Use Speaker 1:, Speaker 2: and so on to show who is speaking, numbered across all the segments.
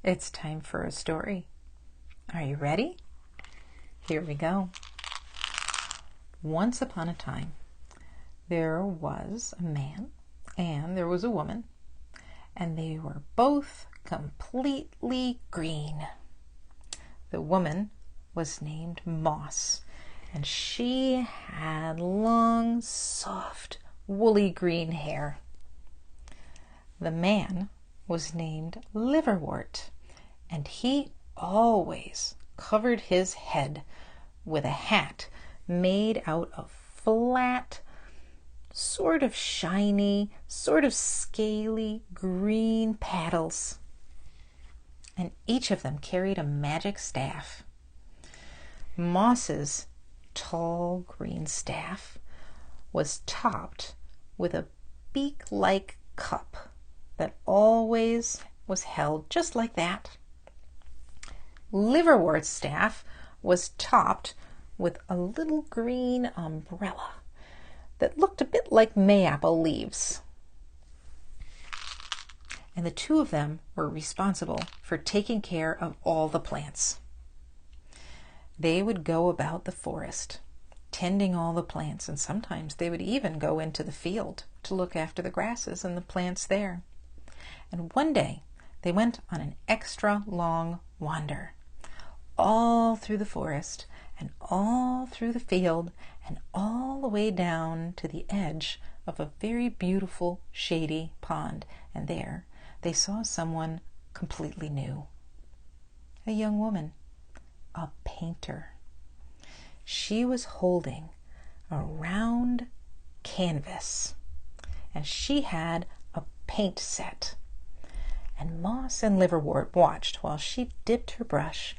Speaker 1: It's time for a story. Are you ready? Here we go. Once upon a time, there was a man and there was a woman, and they were both completely green. The woman was named Moss, and she had long, soft, woolly green hair. The man was named Liverwort, and he always covered his head with a hat made out of flat, sort of shiny, sort of scaly green paddles. And each of them carried a magic staff. Moss's tall green staff was topped with a beak-like cup that always was held just like that. Liverwort's staff was topped with a little green umbrella that looked a bit like mayapple leaves. And the two of them were responsible for taking care of all the plants. They would go about the forest, tending all the plants, and sometimes they would even go into the field to look after the grasses and the plants there. And one day they went on an extra long wander, all through the forest and all through the field and all the way down to the edge of a very beautiful shady pond. And there they saw someone completely new. A young woman, a painter. She was holding a round canvas, and she had a paint set. And Moss and Liverwort watched while she dipped her brush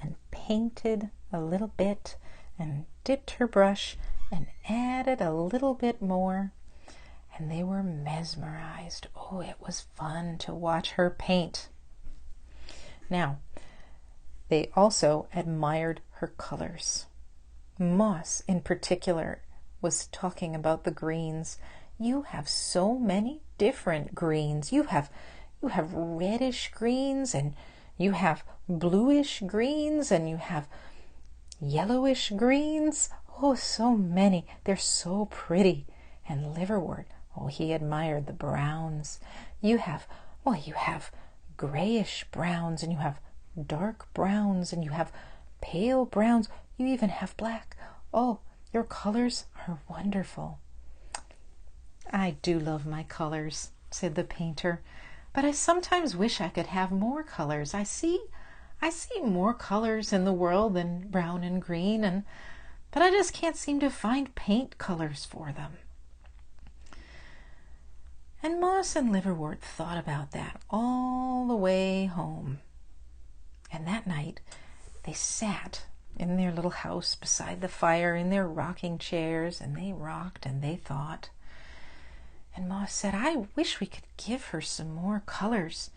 Speaker 1: and painted a little bit and dipped her brush and added a little bit more. And they were mesmerized. Oh, it was fun to watch her paint. Now, they also admired her colors. Moss, in particular, was talking about the greens. You have so many different greens. You have reddish greens, and you have bluish greens, and you have yellowish greens. Oh, so many. They're so pretty. And Liverwort, oh, he admired the browns. You have grayish browns, and you have dark browns, and you have pale browns. You even have black. Oh, your colors are wonderful. I do love my colors, said the painter, but I sometimes wish I could have more colors. I see more colors in the world than brown and green, but I just can't seem to find paint colors for them. And Moss and Liverwort thought about that all the way home. And that night, they sat in their little house beside the fire in their rocking chairs, and they rocked and they thought. And Moss said, I wish we could give her some more colors.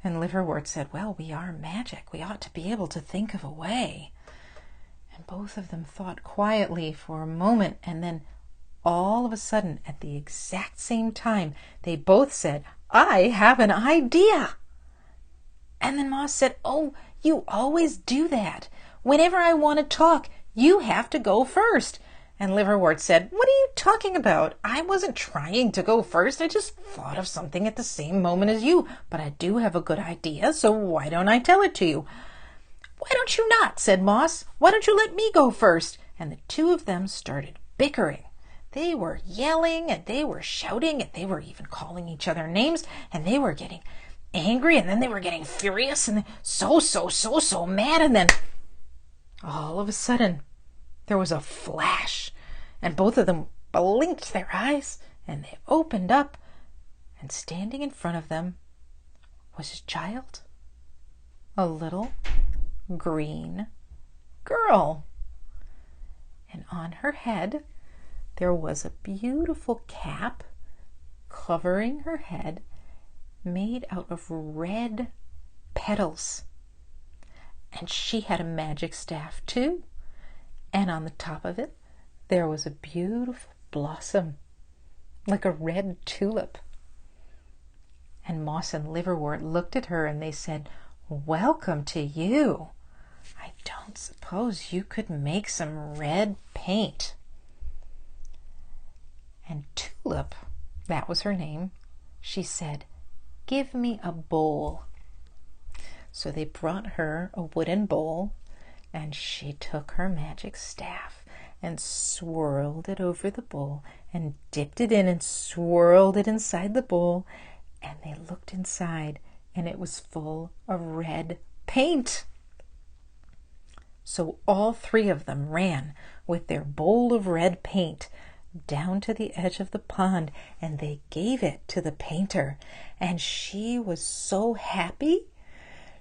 Speaker 1: And Liverwort said, well, we are magic. We ought to be able to think of a way. And both of them thought quietly for a moment, and then all of a sudden, at the exact same time, they both said, I have an idea. And then Moss said, oh, you always do that. Whenever I want to talk, you have to go first. And Liverwort said, what are you talking about? I wasn't trying to go first. I just thought of something at the same moment as you. But I do have a good idea, so why don't I tell it to you? Why don't you not? Said Moss. Why don't you let me go first? And the two of them started bickering. They were yelling, and they were shouting, and they were even calling each other names, and they were getting angry, and then they were getting furious, and so mad. And then all of a sudden there was a flash, and both of them blinked their eyes, and they opened up, and standing in front of them was a child, a little green girl. And on her head there was a beautiful cap covering her head, made out of red petals. And she had a magic staff too. And on the top of it, there was a beautiful blossom, like a red tulip. And Moss and Liverwort looked at her and they said, welcome to you. I don't suppose you could make some red paint. And Tulip, that was her name, she said, give me a bowl. So they brought her a wooden bowl, and she took her magic staff and swirled it over the bowl and dipped it in and swirled it inside the bowl, and they looked inside and it was full of red paint. So all three of them ran with their bowl of red paint down to the edge of the pond, and they gave it to the painter, and she was so happy.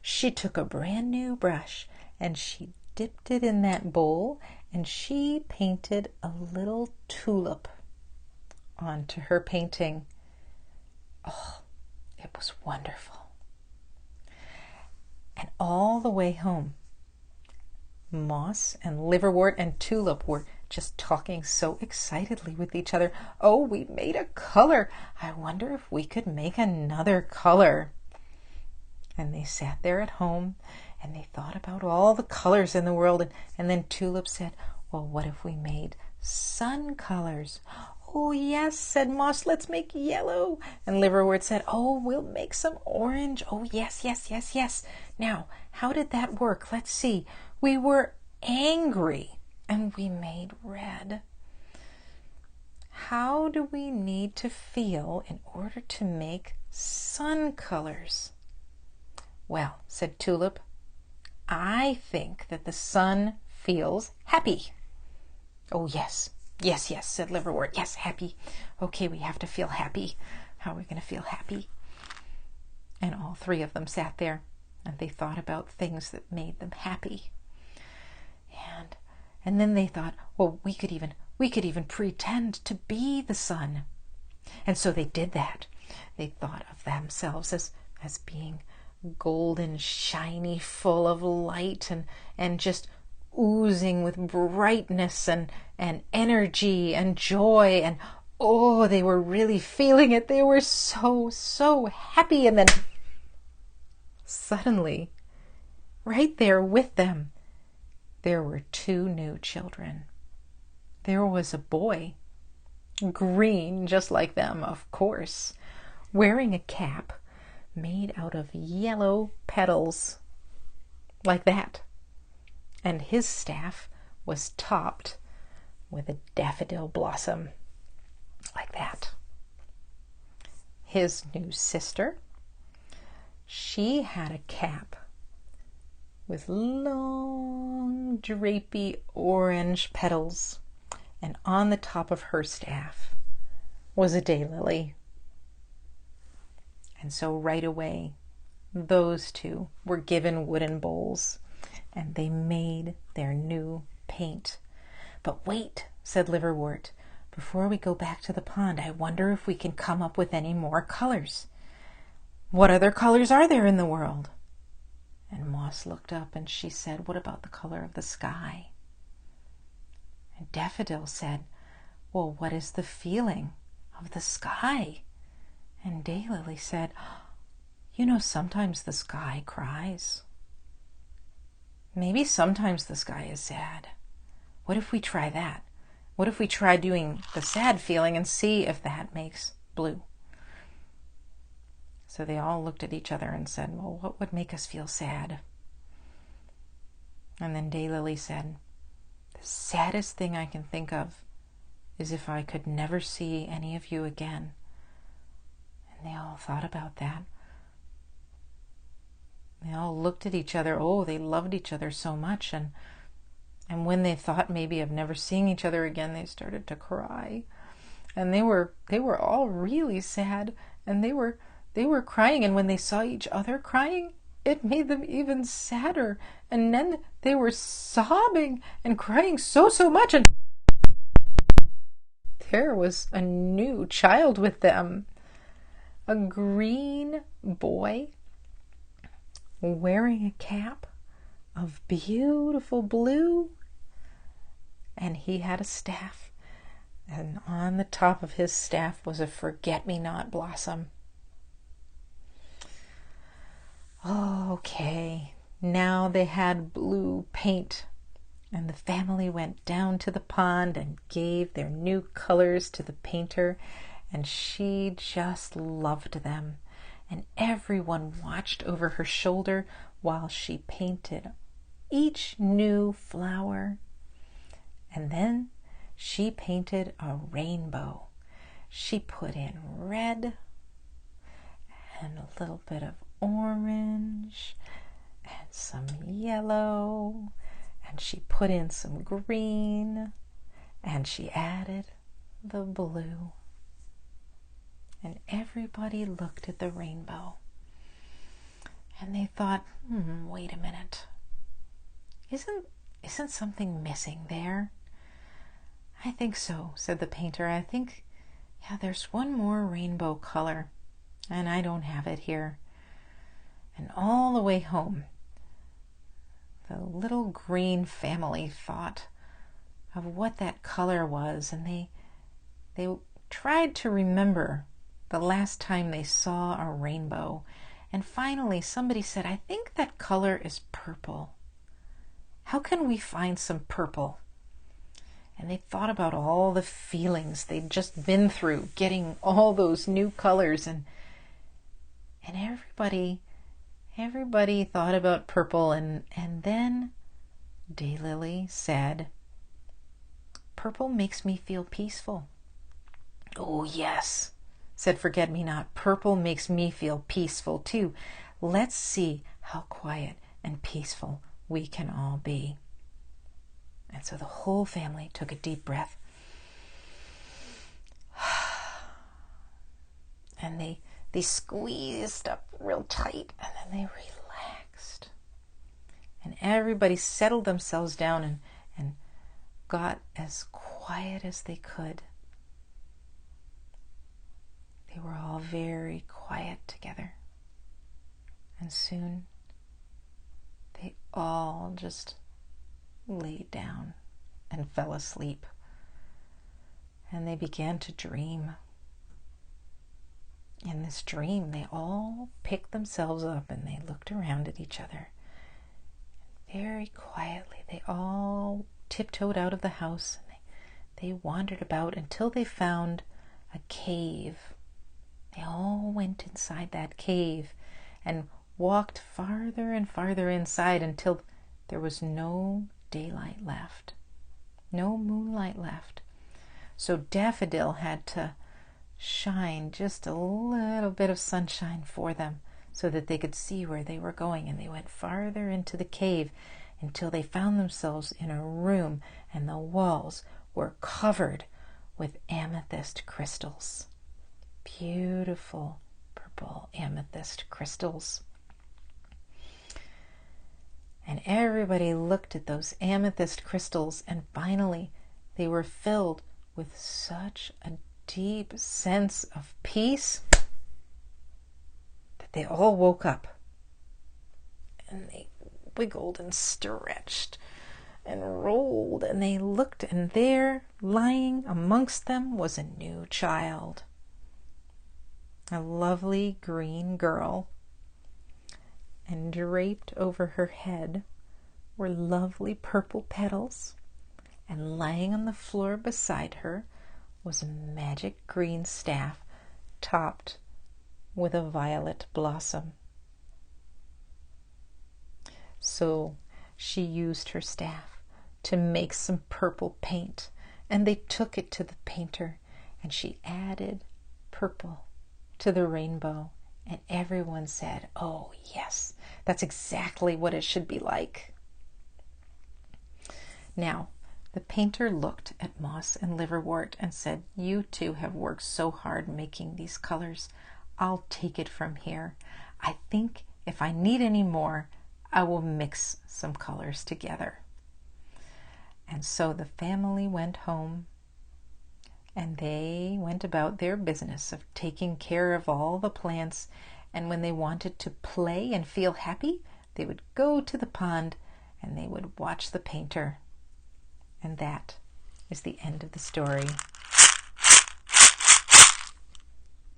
Speaker 1: She took a brand new brush and she dipped it in that bowl, and she painted a little tulip onto her painting. Oh, it was wonderful. And all the way home, Moss and Liverwort and Tulip were just talking so excitedly with each other. Oh, we made a color. I wonder if we could make another color. And they sat there at home and they thought about all the colors in the world. And then Tulip said, well, what if we made sun colors? Oh, yes, said Moss, let's make yellow. And Liverwort said, oh, we'll make some orange. Oh, yes, yes, yes, yes. Now, how did that work? Let's see. We were angry and we made red. How do we need to feel in order to make sun colors? Well, said Tulip, I think that the sun feels happy. Oh, yes, yes, yes, said Liverwort. Yes, happy. Okay, we have to feel happy. How are we going to feel happy? And all three of them sat there and they thought about things that made them happy. And then they thought, well, we could even pretend to be the sun. And so they did that. They thought of themselves as being golden, shiny, full of light and just oozing with brightness and energy and joy. And oh, they were really feeling it. They were so happy. And then suddenly, right there with them, there were two new children. There was a boy, green just like them, of course, wearing a cap made out of yellow petals, like that. And his staff was topped with a daffodil blossom, like that. His new sister, she had a cap with long, drapey orange petals, and on the top of her staff was a daylily. And so right away, those two were given wooden bowls, and they made their new paint. But wait, said Liverwort, before we go back to the pond, I wonder if we can come up with any more colors. What other colors are there in the world? And Moss looked up and she said, what about the color of the sky? And Daffodil said, well, what is the feeling of the sky? And Daylily said, you know, sometimes the sky cries. Maybe sometimes the sky is sad. What if we try that? What if we try doing the sad feeling and see if that makes blue? So they all looked at each other and said, well, what would make us feel sad? And then Daylily said, the saddest thing I can think of is if I could never see any of you again. And they all thought about that. They all looked at each other. Oh, they loved each other so much. And when they thought maybe of never seeing each other again, they started to cry. And they were all really sad. And they were crying. And when they saw each other crying, it made them even sadder. And then they were sobbing and crying so much. And there was a new child with them. A green boy wearing a cap of beautiful blue, and he had a staff, and on the top of his staff was a forget-me-not blossom. Okay, now they had blue paint, and the family went down to the pond and gave their new colors to the painter, and she just loved them. And everyone watched over her shoulder while she painted each new flower. And then she painted a rainbow. She put in red and a little bit of orange and some yellow, and she put in some green, and she added the blue. And everybody looked at the rainbow, and they thought, wait a minute. Isn't something missing there? I think so, said the painter. I think, there's one more rainbow color, and I don't have it here. And all the way home, the little green family thought of what that color was, and they tried to remember the last time they saw a rainbow. And finally somebody said, I think that color is purple. How can we find some purple? And they thought about all the feelings they'd just been through getting all those new colors, and everybody thought about purple, and then Daylily said, purple makes me feel peaceful. Oh yes, said Forget-Me-Not, purple makes me feel peaceful too. Let's see how quiet and peaceful we can all be. And so the whole family took a deep breath. And they squeezed up real tight, and then they relaxed. And everybody settled themselves down and got as quiet as they could. They were all very quiet together. And soon they all just laid down and fell asleep. And they began to dream. In this dream, they all picked themselves up and they looked around at each other. And very quietly, they all tiptoed out of the house, and they wandered about until they found a cave. They all went inside that cave and walked farther and farther inside until there was no daylight left, no moonlight left. So Daffodil had to shine just a little bit of sunshine for them so that they could see where they were going. And they went farther into the cave until they found themselves in a room, and the walls were covered with amethyst crystals. Beautiful purple amethyst crystals. And everybody looked at those amethyst crystals, and finally they were filled with such a deep sense of peace that they all woke up, and they wiggled and stretched and rolled, and they looked, and there, lying amongst them, was a new child, a lovely green girl, and draped over her head were lovely purple petals, and lying on the floor beside her was a magic green staff topped with a violet blossom. So she used her staff to make some purple paint, and they took it to the painter, and she added purple to the rainbow, and everyone said, oh yes, that's exactly what it should be like. Now, the painter looked at Moss and Liverwort and said, you two have worked so hard making these colors. I'll take it from here. I think if I need any more, I will mix some colors together. And so the family went home, and they went about their business of taking care of all the plants, and when they wanted to play and feel happy, they would go to the pond and they would watch the painter. And that is the end of the story.